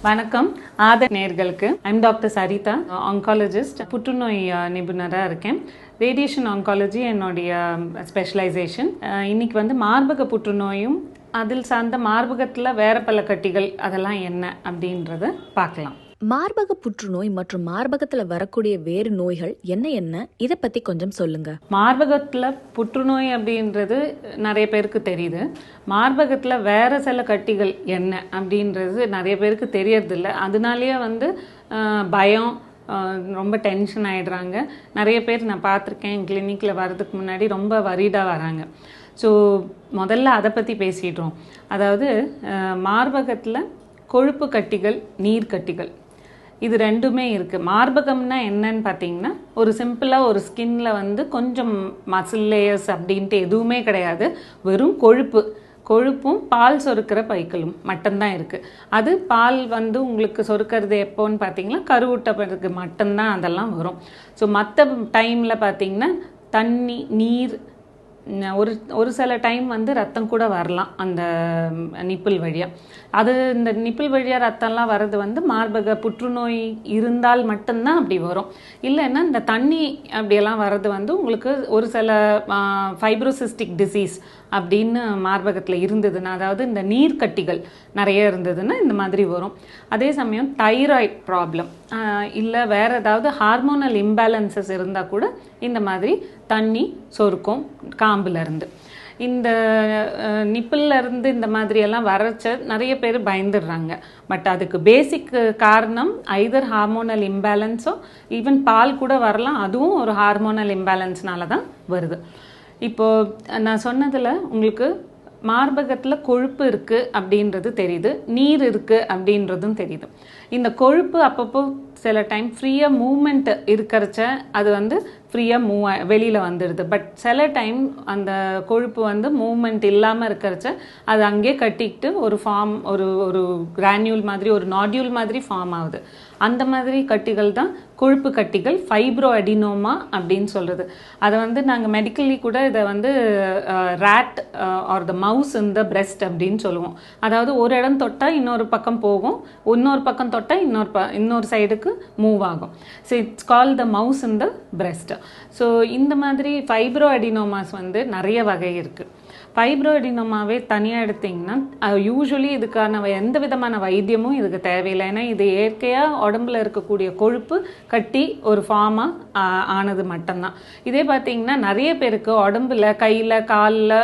வணக்கம் ஆதர் நேர்களுக்கு. I'm doctor Saritha, oncologist, புற்றுநோய் நிபுணராக இருக்கேன். ரேடியேஷன் ஆங்காலஜி என்னுடைய ஸ்பெஷலைசேஷன். இன்னைக்கு மார்பக புற்றுநோயும் அதில் சார்ந்த மார்பகத்தில் வேற பல கட்டிகள் அதெல்லாம் என்ன அப்படின்றத பார்க்கலாம். மார்பக புற்றுநோய் மற்றும் மார்பகத்தில் வரக்கூடிய வேறு நோய்கள் என்ன என்ன இதை பற்றி கொஞ்சம் சொல்லுங்க. மார்பகத்தில் புற்றுநோய் அப்படின்றது நிறைய பேருக்கு தெரியுது. மார்பகத்தில் வேற சில கட்டிகள் என்ன அப்படின்றது நிறைய பேருக்கு தெரியறதில்ல. அதனாலேயே பயம், ரொம்ப டென்ஷன் ஆகிடுறாங்க. நிறைய பேர் நான் பார்த்துருக்கேன், கிளினிக்கில் வர்றதுக்கு முன்னாடி ரொம்ப வரிடாக வராங்க. ஸோ முதல்ல அதை பற்றி பேசிடுறோம். அதாவது மார்பகத்தில் கொழுப்பு கட்டிகள், நீர் கட்டிகள், இது ரெண்டுமே இருக்குது. மார்பகம்னா என்னன்னு பார்த்தீங்கன்னா, ஒரு சிம்பிளாக ஒரு ஸ்கின்ல கொஞ்சம் மசில் லேயர்ஸ் அப்படின்ட்டு எதுவுமே கிடையாது. வெறும் கொழுப்பும் பால் சொருக்கிற பைக்களும் மட்டும்தான் இருக்குது. அது பால் உங்களுக்கு சொருக்கிறது எப்போன்னு பார்த்தீங்கன்னா, கருவுட்ட பிறகு மட்டும்தான் அதெல்லாம் வரும். ஸோ மற்ற டைமில் பார்த்தீங்கன்னா தண்ணி, நீர், ஒரு சில டைம் ரத்தம் கூட வரலாம் அந்த நிப்பிள் வழியாக. அது இந்த நிப்பிள் வழியாக ரத்தம்லாம் வர்றது மார்பக புற்றுநோய் இருந்தால் மட்டும்தான் அப்படி வரும். இல்லைன்னா இந்த தண்ணி அப்படியெல்லாம் வர்றது உங்களுக்கு ஒரு சில ஃபைப்ரோசிஸ்டிக் டிசீஸ் அப்படின்னு மார்பகத்தில் இருந்ததுன்னா, அதாவது இந்த நீர்க்கட்டிகள் நிறைய இருந்ததுன்னா இந்த மாதிரி வரும். அதே சமயம் தைராய்டு ப்ராப்ளம் இல்லை வேறு ஏதாவது ஹார்மோனல் இம்பேலன்சஸ் இருந்தால் கூட இந்த மாதிரி தண்ணி சொருக்கும் காம்புலேருந்து. இந்த நிப்பிள்லேருந்து இந்த மாதிரியெல்லாம் வரைச்ச நிறைய பேர் பயந்துடுறாங்க. பட் அதுக்கு பேசிக் காரணம் ஐதர் ஹார்மோனல் இம்பேலன்ஸோ, ஈவன் பால் கூட வரலாம், அதுவும் ஒரு ஹார்மோனல் இம்பேலன்ஸ்னால தான் வருது. இப்போது நான் சொன்னதில் உங்களுக்கு மார்பகத்தில் கொழுப்பு இருக்குது அப்படின்றது தெரியுது, நீர் இருக்குது அப்படின்றதும் தெரியுது. இந்த கொழுப்பு அப்பப்போ சில டைம் ஃப்ரீயாக மூமெண்ட் இருக்கிறச்ச அது ஃப்ரீயாக வெளியில் வந்துடுது. பட் சில டைம் அந்த கொழுப்பு மூமெண்ட் இல்லாமல் இருக்கிறச்ச அது அங்கே கட்டிக்கிட்டு ஒரு ஃபார்ம், ஒரு கிரானியூல் மாதிரி, ஒரு நாடியூல் மாதிரி ஃபார்ம் ஆகுது. அந்த மாதிரி கட்டிகள் தான் கொழுப்பு கட்டிகள், ஃபைப்ரோ அடினோமா அப்படின்னு சொல்கிறது. அதை நாங்கள் மெடிக்கலி கூட இதை ரேட் ஆர் த மவுஸ் இன் த பிரெஸ்ட் அப்படின்னு சொல்லுவோம். அதாவது ஒரு இடம் தொட்டால் இன்னொரு பக்கம் போகும், இன்னொரு பக்கம் தொட்டால் இன்னொரு சைடுக்கு மூவ் ஆகும். So it's call the mouse in the breast. So இந்த மாதிரி ஃபைப்ரோ அடினோமாஸ் நிறைய வகை இருக்குது. ஃபைப்ரோ அடினோமாவே தனியாக எடுத்திங்கன்னா யூஸ்வலி இதுக்கான எந்த விதமான வைத்தியமும் இதுக்கு தேவையில்லை. ஏன்னா இது இயற்கையாக உடம்புல இருக்கக்கூடிய கொழுப்பு கட்டி ஒரு ஃபார்மாக ஆனது மட்டும்தான். இதே பார்த்திங்கன்னா நிறைய பேருக்கு உடம்புல, கையில், காலில்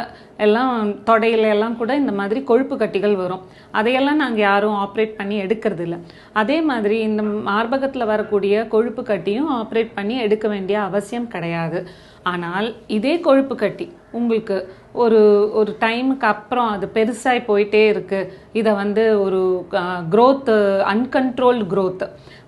எல்லாம், தொடையில எல்லாம் கூட இந்த மாதிரி கொழுப்பு கட்டிகள் வரும். அதையெல்லாம் நாங்கள் யாரும் ஆப்ரேட் பண்ணி எடுக்கிறது இல்லை. அதே மாதிரி இந்த மார்பகத்தில் வரக்கூடிய கொழுப்பு கட்டியும் ஆப்ரேட் பண்ணி எடுக்க வேண்டிய அவசியம் கிடையாது. ஆனால் இதே கொழுப்பு கட்டி உங்களுக்கு ஒரு டைமுக்கு அப்புறம் அது பெருசாகி போயிட்டே இருக்குது, இதை ஒரு க்ரோத்து, அன்கண்ட்ரோல்டு க்ரோத்து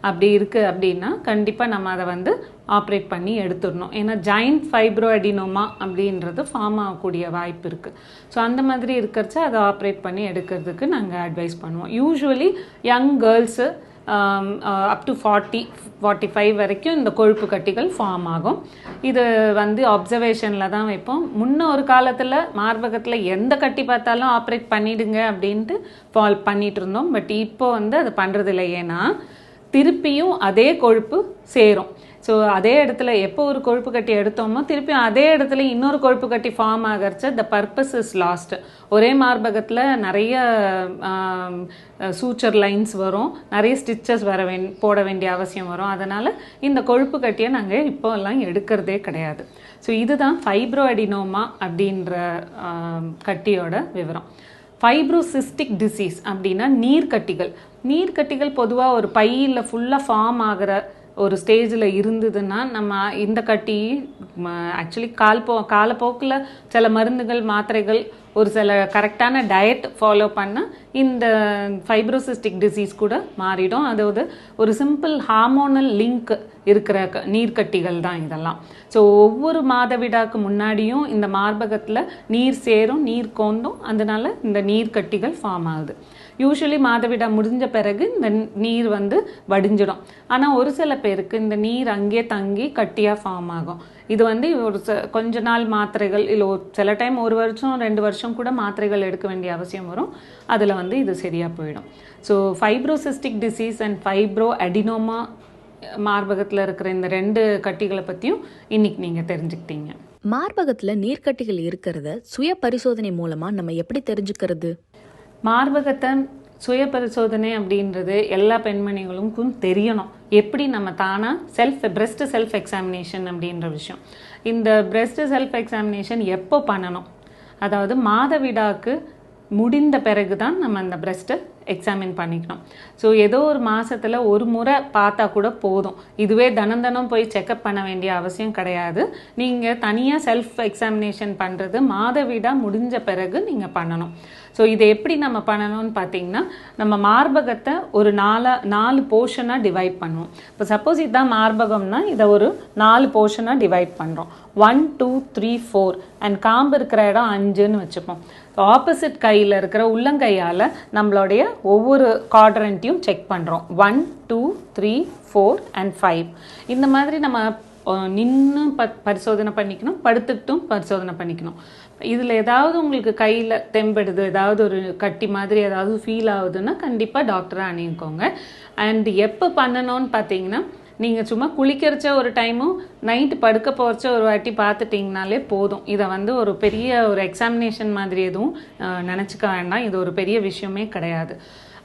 அப்படி இருக்குது அப்படின்னா கண்டிப்பாக நம்ம அதை ஆப்ரேட் பண்ணி எடுத்துடணும். ஏன்னா ஜாயிண்ட் ஃபைப்ரோ அடினோமா அப்படின்றது ஃபார்ம் ஆகக்கூடிய வாய்ப்பு இருக்குது. ஸோ அந்த மாதிரி இருக்கிறச்ச அதை ஆப்ரேட் பண்ணி எடுக்கிறதுக்கு நாங்கள் அட்வைஸ் பண்ணுவோம். Usually young girls up to 40-45 வரைக்கும் இந்த கொழுப்பு கட்டிகள் ஃபார்ம் ஆகும். இது அப்சர்வேஷனில் தான் வைப்போம். முன்ன ஒரு காலத்தில் மார்பகத்தில் எந்த கட்டி பார்த்தாலும் ஆப்ரேட் பண்ணிடுங்க அப்படின்ட்டு பண்ணிட்டு இருந்தோம். பட் இப்போ அதை பண்ணுறதில்லை. ஏன்னா திருப்பியும் அதே கொழுப்பு சேரும். ஸோ அதே இடத்துல எப்போ ஒரு கொழுப்பு கட்டி எடுத்தோமோ திருப்பியும் அதே இடத்துல இன்னொரு கொழுப்பு கட்டி ஃபார்ம் ஆகிறச்ச த பர்பஸ் இஸ் லாஸ்ட். ஒரே மார்பகத்தில் நிறைய சூச்சர் லைன்ஸ் வரும், நிறைய ஸ்டிச்சஸ் போட வேண்டிய அவசியம் வரும். அதனால் இந்த கொழுப்பு கட்டியை நாங்கள் இப்போல்லாம் எடுக்கிறதே கிடையாது. ஸோ இதுதான் ஃபைப்ரோ அடினோமா அப்படின்ற கட்டியோட விவரம். ஃபைப்ரோசிஸ்டிக் டிசீஸ் அப்படின்னா நீர்க்கட்டிகள் பொதுவாக ஒரு பையில் ஃபுல்லாக ஃபார்ம் ஆகிற ஒரு ஸ்டேஜில் இருந்ததுன்னா நம்ம இந்த கட்டி ஆக்சுவலி காலப்போக்கில் சில மருந்துகள், மாத்திரைகள், ஒரு சில கரெக்டான டயட் ஃபாலோ பண்ணால் இந்த ஃபைப்ரோசிஸ்டிக் டிசீஸ் கூட மாறிடும். அதாவது ஒரு சிம்பிள் ஹார்மோனல் லிங்க் இருக்கிற நீர்க்கட்டிகள் தான் இதெல்லாம். ஸோ ஒவ்வொரு மாதவிடாக்கு முன்னாடியும் இந்த மார்பகத்தில் நீர் சேரும், நீர் கோந்தும், அதனால இந்த நீர்க்கட்டிகள் ஃபார்ம் ஆகுது. யூஸ்வலி மாதவிடா முடிஞ்ச பிறகு இந்த நீர் வந்து வடிஞ்சிடும். ஆனால் ஒரு சில பேருக்கு இந்த நீர் அங்கேயே தங்கி கட்டியாக ஃபார்ம் ஆகும். இது வந்து ஒரு கொஞ்ச நாள் மாத்திரைகள் இல்லை சில டைம் 1 வருஷம் 2 வருஷம் கூட மாத்திரைகள் எடுக்க வேண்டிய அவசியம் வரும். அதில் வந்து இது சரியாக போயிடும். So fibrocystic disease and fibroadenoma மார்பகத்தில் இருக்கிற இந்த 2 கட்டிகளை பற்றியும் இன்னைக்கு நீங்கள் தெரிஞ்சுக்கிட்டீங்க. மார்பகத்துல நீர்க்கட்டிகள் இருக்கிறத சுய பரிசோதனை மூலமா நம்ம எப்படி தெரிஞ்சுக்கிறது? மார்பகத்தை சுய பரிசோதனை அப்படின்றது எல்லா பெண்மணிகளுக்கும் தெரியணும். எப்படி நம்ம தானாக பிரெஸ்ட் செல்ஃப் எக்ஸாமினேஷன் அப்படின்ற விஷயம். இந்த பிரெஸ்ட் செல்ஃப் எக்ஸாமினேஷன் எப்போ பண்ணணும்? அதாவது மாதவிடாக்கு முடிந்த பிறகு தான் நம்ம அந்த பிரெஸ்ட்டை எக்ஸாமின் பண்ணிக்கணும். ஸோ ஏதோ ஒரு மாதத்தில் ஒரு முறை பார்த்தா கூட போதும். இதுவே தினம் போய் செக்கப் பண்ண வேண்டிய அவசியம் கிடையாது. நீங்கள் தனியாக செல்ஃப் எக்ஸாமினேஷன் பண்ணுறது மாதவிடா முடிஞ்ச பிறகு நீங்கள் பண்ணணும். ஸோ இதை எப்படி நம்ம பண்ணணும்னு பார்த்தீங்கன்னா, நம்ம மார்பகத்தை ஒரு 4 போர்ஷனாக டிவைட் பண்ணுவோம். இப்போ சப்போஸ் இதுதான் மார்பகம்னா இதை ஒரு 4 போர்ஷனாக டிவைட் பண்ணுறோம். 1 2 3 4 அண்ட் காம்பு இருக்கிற இடம் 5ன்னு வச்சுப்போம். ஆப்போசிட் கையில் இருக்கிற உள்ளங்கையால் நம்மளுடைய ஒவ்வொரு குவாட்ரண்ட்டையும் செக் பண்ணுறோம். 1 2 3 4 அண்ட் 5. இந்த மாதிரி நம்ம நின்று பரிசோதனை பண்ணிக்கணும், படுத்துக்கிட்டும் பரிசோதனை பண்ணிக்கணும். இதில் ஏதாவது உங்களுக்கு கையில் தெம்பெடுது, ஏதாவது ஒரு கட்டி மாதிரி ஏதாவது ஃபீல் ஆகுதுன்னா கண்டிப்பாக டாக்டரை அணுகிக்கோங்க. அண்ட் எப்போ பண்ணணும்னு பார்த்தீங்கன்னா, நீங்கள் சும்மா குளிக்கிறச்ச ஒரு டைமும் நைட்டு படுக்க போகிறச்ச ஒரு வாட்டி பார்த்துட்டிங்கனாலே போதும். இதை வந்து ஒரு பெரிய ஒரு எக்ஸாமினேஷன் மாதிரி எதுவும் நினச்சிக்க வேண்டாம். இது ஒரு பெரிய விஷயமே கிடையாது.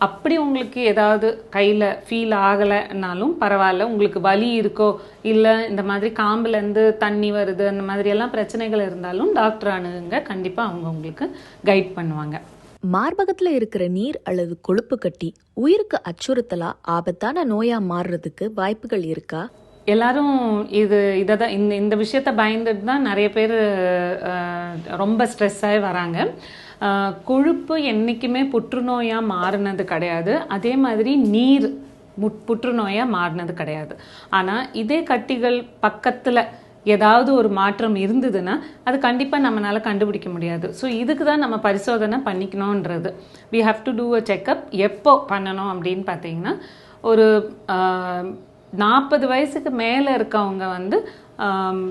அப்படி உங்களுக்கு ஏதாவது கையில் ஃபீல் ஆகலைன்னாலும் பரவாயில்ல, உங்களுக்கு வலி இருக்கோ இல்லை இந்த மாதிரி காம்புலேருந்து தண்ணி வருது அந்த மாதிரியெல்லாம் பிரச்சனைகள் இருந்தாலும் டாக்டர் அணுகுங்க. கண்டிப்பாக அவங்க உங்களுக்கு கைட் பண்ணுவாங்க. மார்பகத்துல இருக்கிற நீர் அல்லது கொழுப்பு கட்டி உயிருக்கு அச்சுறுத்தலா ஆபத்தான நோயா மாறுறதுக்கு வாய்ப்புகள் இருக்கா? எல்லாரும் இதை தான் இந்த விஷயத்த பயந்துட்டு தான் நிறைய பேர் ரொம்ப ஸ்ட்ரெஸ் ஆகி வராங்க. கொழுப்பு என்றைக்குமே புற்றுநோயாக மாறினது கிடையாது. அதே மாதிரி நீர் புற்றுநோயாக மாறினது கிடையாது. ஆனால் இதே கட்டிகள் பக்கத்தில் ஏதாவது ஒரு மாற்றம் இருந்ததுன்னா அது கண்டிப்பாக நம்மளால் கண்டுபிடிக்க முடியாது. ஸோ இதுக்கு தான் நம்ம பரிசோதனை பண்ணிக்கணுன்றது. We have to do a checkup. எப்போ பண்ணணும் அப்படின்னு பார்த்தீங்கன்னா, ஒரு 40 வயசுக்கு மேலே இருக்கவங்க வந்து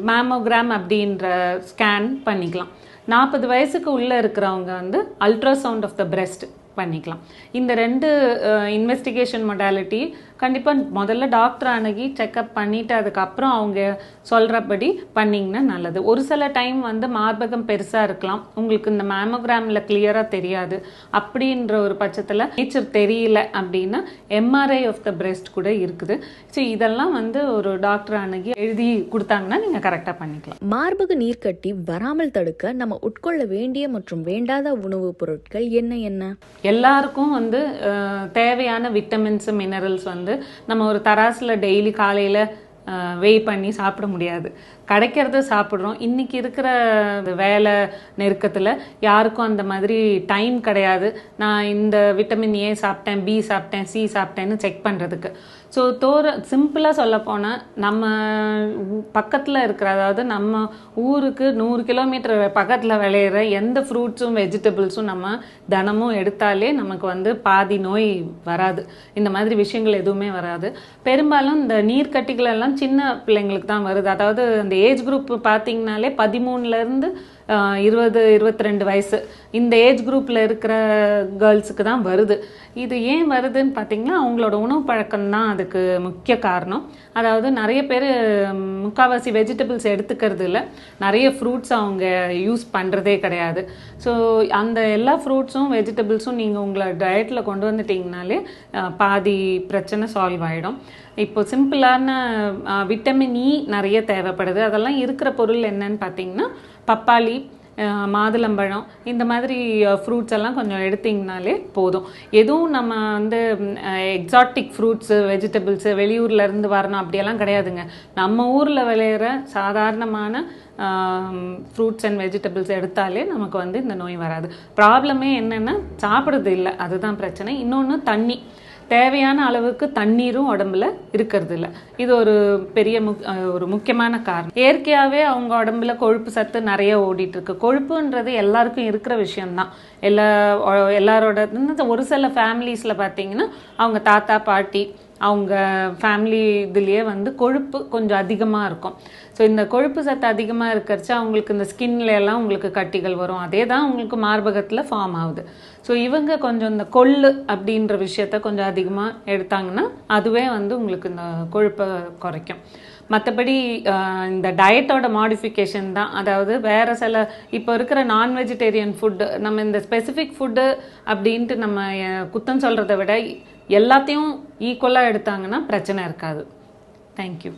மேமோகிராம் அப்படின்ற ஸ்கேன் பண்ணிக்கலாம். 40 வயசுக்கு உள்ளே இருக்கிறவங்க வந்து அல்ட்ராசவுண்ட் ஆஃப் த பிரெஸ்ட் பண்ணிக்கலாம். இந்த 2 இன்வெஸ்டிகேஷன் மொடாலிட்டி கண்டிப்பாக முதல்ல டாக்டர் அணுகி செக்கப் பண்ணிவிட்டு அதுக்கப்புறம் அவங்க சொல்கிறபடி பண்ணிங்கன்னா நல்லது. ஒரு சில டைம் வந்து மார்பகம் பெருசாக இருக்கலாம், உங்களுக்கு இந்த மேமோகிராமில் கிளியராக தெரியாது. அப்படின்ற ஒரு பட்சத்தில் நேச்சர் தெரியல அப்படின்னா எம்ஆர்ஐ ஆஃப் த பிரெஸ்ட் கூட இருக்குது. ஸோ இதெல்லாம் வந்து ஒரு டாக்டர் அணுகி எழுதி கொடுத்தாங்கன்னா நீங்கள் கரெக்டாக பண்ணிக்கலாம். மார்பக நீர்க்கட்டி வராமல் தடுக்க நம்ம உட்கொள்ள வேண்டிய மற்றும் வேண்டாத உணவுப் பொருட்கள் என்ன? எல்லாருக்கும் வந்து தேவையான விட்டமின்ஸ் மினரல்ஸ் வந்து நம்ம ஒரு தராசில் டெய்லி காலையில் வெய் பண்ணி சாப்பிட முடியாது. கிடைக்கிறத சாப்பிட்றோம். இன்றைக்கி இருக்கிற வேலை நெருக்கத்தில் யாருக்கும் அந்த மாதிரி டைம் கிடையாது. நான் இந்த விட்டமின் ஏ சாப்பிட்டேன், பி சாப்பிட்டேன், சி சாப்பிட்டேன்னு செக் பண்ணுறதுக்கு. ஸோ சிம்பிளாக சொல்லப்போனால் நம்ம பக்கத்தில் இருக்கிற, அதாவது நம்ம ஊருக்கு 100 கிலோமீட்டர் பக்கத்தில் விளையிற எந்த ஃப்ரூட்ஸும் வெஜிடபிள்ஸும் நம்ம தினமும் எடுத்தாலே நமக்கு வந்து பாதி நோய் வராது. இந்த மாதிரி விஷயங்கள் எதுவுமே வராது. பெரும்பாலும் இந்த நீர்க்கட்டிகள் எல்லாம் சின்ன பிள்ளைங்களுக்கு தான் வருது. அதாவது அந்த ஏஜ் குரூப் பார்த்தீங்கனாலே 13லேருந்து 20-22 வயசு இந்த ஏஜ் குரூப்பில் இருக்கிற கேர்ள்ஸுக்கு தான் வருது. இது ஏன் வருதுன்னு பார்த்தீங்கன்னா, அவங்களோட உணவு பழக்கம் தான் அதுக்கு முக்கிய காரணம். அதாவது நிறைய பேர் முக்கால்வாசி வெஜிடபிள்ஸ் எடுத்துக்கிறது இல்லை, நிறைய ஃப்ரூட்ஸ் அவங்க யூஸ் பண்ணுறதே கிடையாது. ஸோ அந்த எல்லா ஃப்ரூட்ஸும் வெஜிடபிள்ஸும் நீங்கள் உங்களை டயட்டில் கொண்டு வந்துட்டிங்கனாலே பாதி பிரச்சனை சால்வ் ஆகிடும். இப்போ சிம்பிளான விட்டமின் இ நிறைய தேவைப்படுது. அதெல்லாம் இருக்கிற பொருள் என்னன்னு பார்த்தீங்கன்னா, பப்பாளி, மாதுளம்பழம், இந்த மாதிரி ஃப்ரூட்ஸ் எல்லாம் கொஞ்சம் எடுத்திங்கனாலே போதும். எதுவும் நம்ம வந்து எக்ஸாட்டிக் ஃப்ரூட்ஸு வெஜிடபிள்ஸு வெளியூர்லேருந்து வரணும் அப்படியெல்லாம் கிடையாதுங்க. நம்ம ஊரில் விளையிற சாதாரணமான ஃப்ரூட்ஸ் அண்ட் வெஜிடபிள்ஸ் எடுத்தாலே நமக்கு வந்து இந்த நோய் வராது. ப்ராப்ளமே என்னென்னா சாப்பிட்றது இல்லை, அதுதான் பிரச்சனை. இன்னொன்று தேவையான அளவுக்கு தண்ணீரும் உடம்புல இருக்கிறது இல்லை. இது ஒரு பெரிய ஒரு முக்கியமான காரணம். இயற்கையாகவே அவங்க உடம்புல கொழுப்பு சத்து நிறைய ஓடிட்டு இருக்கு. கொழுப்புன்றது எல்லாருக்கும் இருக்கிற விஷயம்தான். எல்லாரோட ஒரு சில ஃபேமிலிஸில் பார்த்தீங்கன்னா அவங்க தாத்தா பாட்டி அவங்க ஃபேமிலி இதுலேயே வந்து கொழுப்பு கொஞ்சம் அதிகமாக இருக்கும். ஸோ இந்த கொழுப்பு சத்து அதிகமாக இருக்கிறச்சு அவங்களுக்கு இந்த ஸ்கின்ல எல்லாம் உங்களுக்கு கட்டிகள் வரும். அதே தான் உங்களுக்கு மார்பகத்தில் ஃபார்ம் ஆகுது. ஸோ இவங்க கொஞ்சம் இந்த கொள்ளு அப்படின்ற விஷயத்த கொஞ்சம் அதிகமாக எடுத்தாங்கன்னா அதுவே வந்து உங்களுக்கு இந்த கொழுப்பை குறைக்கும். மற்றபடி இந்த டயட்டோட மாடிஃபிகேஷன் தான். அதாவது வேறு சில இப்போ இருக்கிற நான் வெஜிடேரியன் ஃபுட்டு, நம்ம இந்த ஸ்பெசிஃபிக் ஃபுட்டு அப்படின்ட்டு நம்ம குத்தம் சொல்கிறத விட எல்லாத்தையும் ஈக்குவலாக எடுத்தாங்கன்னா பிரச்சனை இருக்காது. தேங்க்யூ.